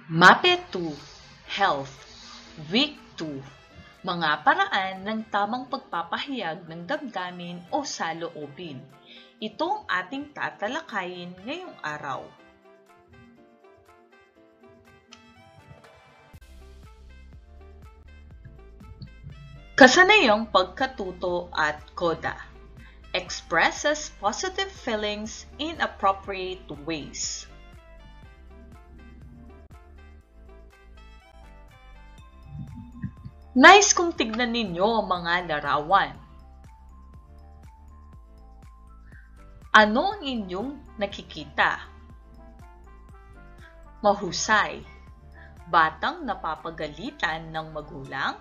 MAPE 2 Health Week 2 Mga paraan ng tamang pagpapahayag ng damdamin o saloobin. Ito ang ating tatalakayin ngayong araw. Kasanayang pagkatuto at koda. Expresses positive feelings in appropriate ways. Nais kong tignan ninyo ang mga larawan. Ano ang inyong nakikita? Mahusay. Batang napapagalitan ng magulang?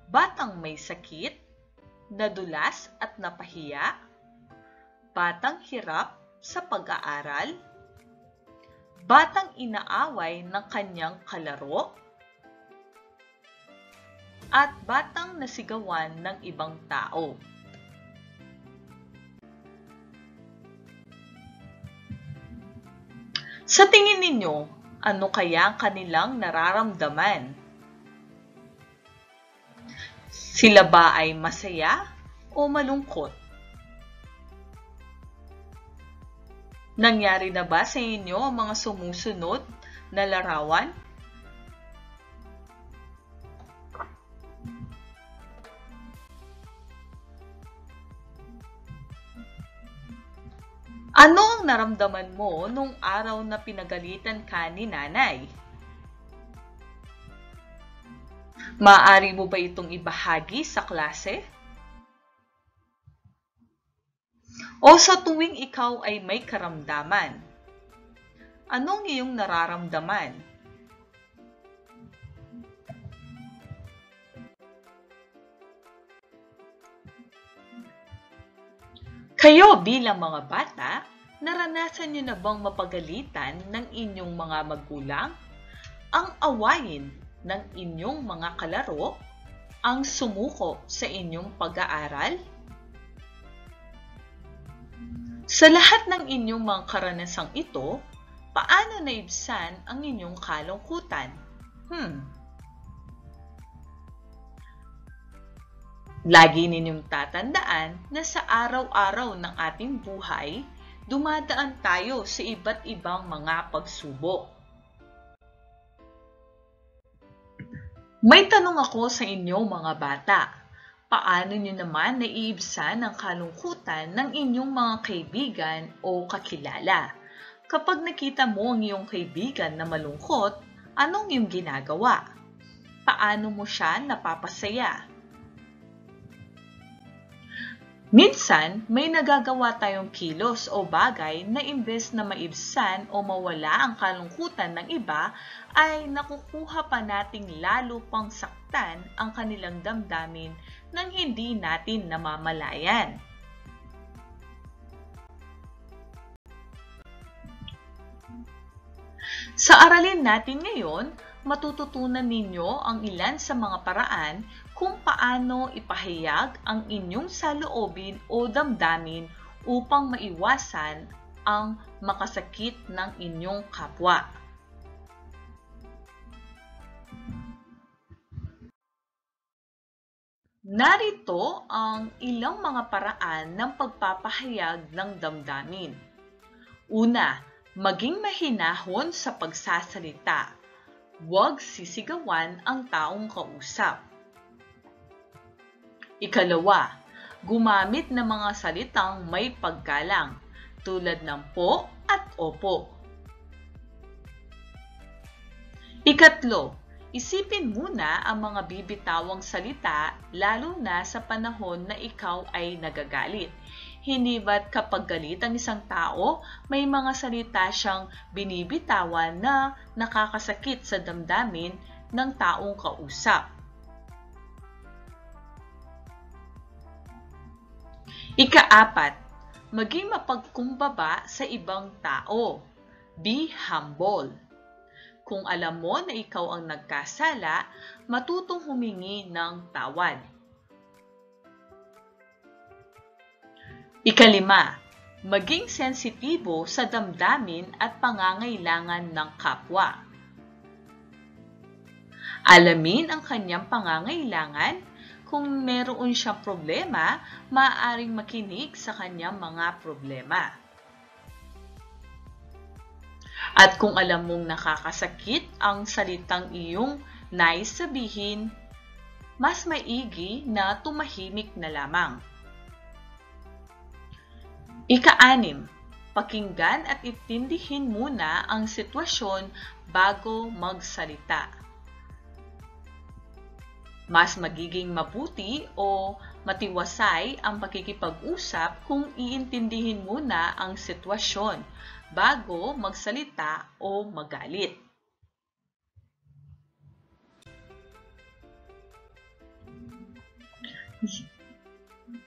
Batang may sakit, nadulas at napahiya? Batang hirap sa pag-aaral? Batang inaaway ng kanyang kalaro? At batang nasigawan ng ibang tao. Sa tingin ninyo, ano kaya ang kanilang nararamdaman? Sila ba ay masaya o malungkot? Nangyari na ba sa inyo ang mga sumusunod na larawan? Ano ang naramdaman mo nung araw na pinagalitan ka ni nanay? Maaari mo ba itong ibahagi sa klase? O sa tuwing ikaw ay may karamdaman? Anong iyong nararamdaman? Kayo bilang mga bata, naranasan niyo na bang mapagalitan ng inyong mga magulang? Ang awayin ng inyong mga kalaro? Ang sumuko sa inyong pag-aaral? Sa lahat ng inyong mga karanasang ito, paano naibsan ang inyong kalungkutan? Lagi ninyong tatandaan na sa araw-araw ng ating buhay, dumadaan tayo sa iba't ibang mga pagsubok. May tanong ako sa inyo mga bata. Paano niyo naman naiibsan ang kalungkutan ng inyong mga kaibigan o kakilala? Kapag nakita mo ang iyong kaibigan na malungkot, anong iyong ginagawa? Paano mo siya napapasaya? Minsan, may nagagawa tayong kilos o bagay na imbes na maibsan o mawala ang kalungkutan ng iba, ay nakukuha pa nating lalo pang saktan ang kanilang damdamin nang hindi natin namamalayan. Sa aralin natin ngayon, matututunan ninyo ang ilan sa mga paraan kung paano ipahayag ang inyong saloobin o damdamin upang maiwasan ang makasakit ng inyong kapwa. Narito ang ilang mga paraan ng pagpapahayag ng damdamin. Una, maging mahinahon sa pagsasalita. Huwag sisigawan ang taong kausap. Ikalawa, gumamit ng mga salitang may paggalang, tulad ng po at opo. Ikatlo, isipin muna ang mga bibitawang salita, lalo na sa panahon na ikaw ay nagagalit. Hindi ba't kapag galit ang isang tao, may mga salita siyang binibitawan na nakakasakit sa damdamin ng taong kausap? Ika-4, maging mapagkumbaba sa ibang tao. Be humble. Kung alam mo na ikaw ang nagkasala, matutong humingi ng tawad. Ika-5, maging sensitibo sa damdamin at pangangailangan ng kapwa. Alamin ang kanyang pangangailangan. Kung meron siyang problema, maaaring makinig sa kanyang mga problema. At kung alam mong nakakasakit ang salitang iyong nais sabihin, mas maigi na tumahimik na lamang. Ika-6, pakinggan at intindihin muna ang sitwasyon bago magsalita. Mas magiging mabuti o matiwasay ang pakikipag-usap kung iintindihin muna ang sitwasyon bago magsalita o magalit.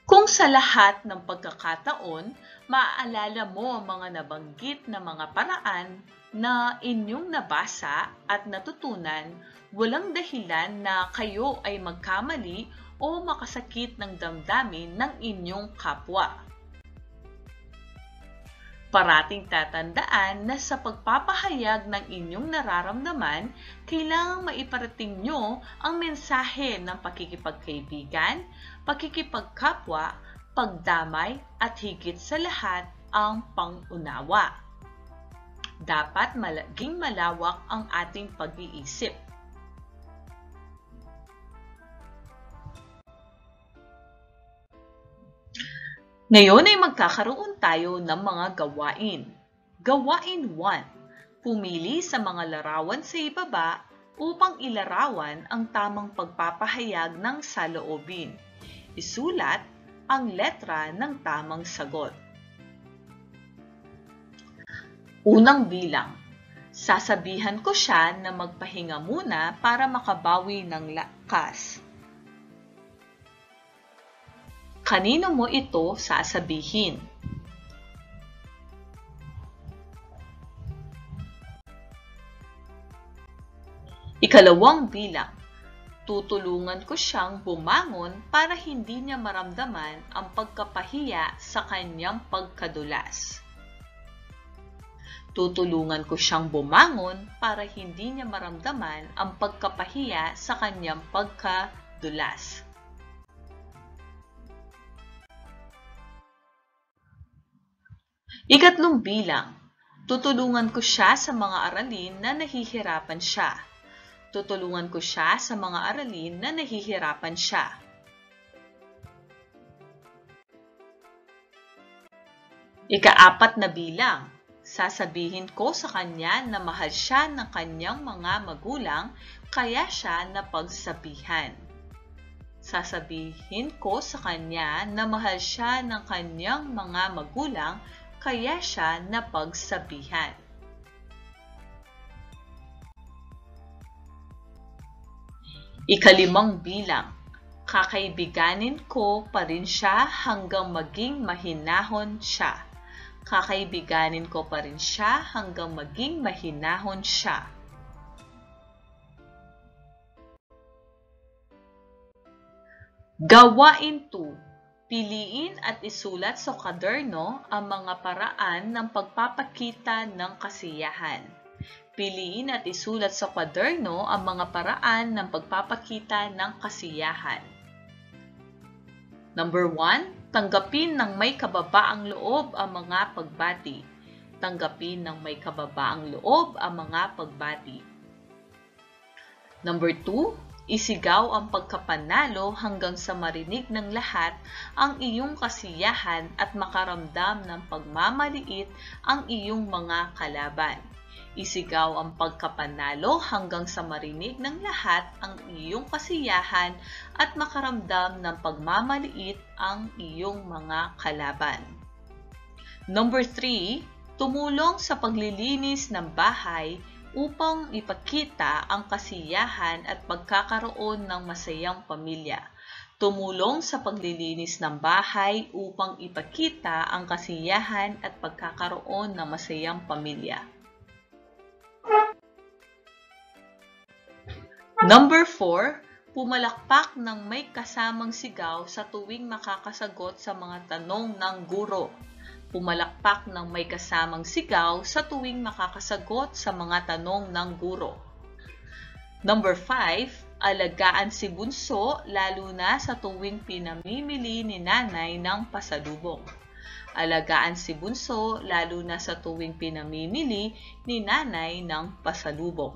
Kung sa lahat ng pagkakataon, maaalala mo ang mga nabanggit na mga paraan na inyong nabasa at natutunan, walang dahilan na kayo ay magkamali o makasakit ng damdamin ng inyong kapwa. Parating tatandaan na sa pagpapahayag ng inyong nararamdaman, kailangang maiparating nyo ang mensahe ng pakikipagkaibigan, pakikipagkapwa, pagdamay at higit sa lahat ang pang-unawa. Dapat maging malawak ang ating pag-iisip. Ngayon ay magkakaroon tayo ng mga gawain. Gawain 1. Pumili sa mga larawan sa ibaba upang ilarawan ang tamang pagpapahayag ng saloobin. Isulat ang letra ng tamang sagot. Unang bilang. Sasabihan ko siya na magpahinga muna para makabawi ng lakas. Kanino mo ito sasabihin? Ikalawang bilang. Tutulungan ko siyang bumangon para hindi niya maramdaman ang pagkapahiya sa kanyang pagkadulas. Tutulungan ko siyang bumangon para hindi niya maramdaman ang pagkapahiya sa kanyang pagkadulas. Ikatlong bilang. Tutulungan ko siya sa mga aralin na nahihirapan siya. Tutulungan ko siya sa mga aralin na nahihirapan siya. Ika-4 na bilang. Sasabihin ko sa kanya na mahal siya ng kanyang mga magulang, kaya siya napagsabihan. Sasabihin ko sa kanya na mahal siya ng kanyang mga magulang, kaya siya napagsabihan. Ika-5 bilang. Kakaibiganin ko pa rin siya hanggang maging mahinahon siya. Kakaibiganin ko pa rin siya hanggang maging mahinahon siya. Gawain 2. Piliin at isulat sa kwaderno ang mga paraan ng pagpapakita ng kasiyahan. Piliin at isulat sa kwaderno ang mga paraan ng pagpapakita ng kasiyahan. Number 1. Tanggapin ng may kababaang loob ang mga pagbati. Tanggapin ng may kababaang loob ang mga pagbati. Number 2. Isigaw ang pagkapanalo hanggang sa marinig ng lahat ang iyong kasiyahan at makaramdam ng pagmamaliit ang iyong mga kalaban. Isigaw ang pagkapanalo hanggang sa marinig ng lahat ang iyong kasiyahan at makaramdam ng pagmamaliit ang iyong mga kalaban. Number 3. Tumulong sa paglilinis ng bahay upang ipakita ang kasiyahan at pagkakaroon ng masayang pamilya. Tumulong sa paglilinis ng bahay upang ipakita ang kasiyahan at pagkakaroon ng masayang pamilya. Number 4. Pumalakpak ng may kasamang sigaw sa tuwing makakasagot sa mga tanong ng guro. Pumalakpak ng may kasamang sigaw sa tuwing makakasagot sa mga tanong ng guro. Number 5, alagaan si bunso lalo na sa tuwing pinamimili ni nanay ng pasalubong. Alagaan si bunso lalo na sa tuwing pinamimili ni nanay ng pasalubong.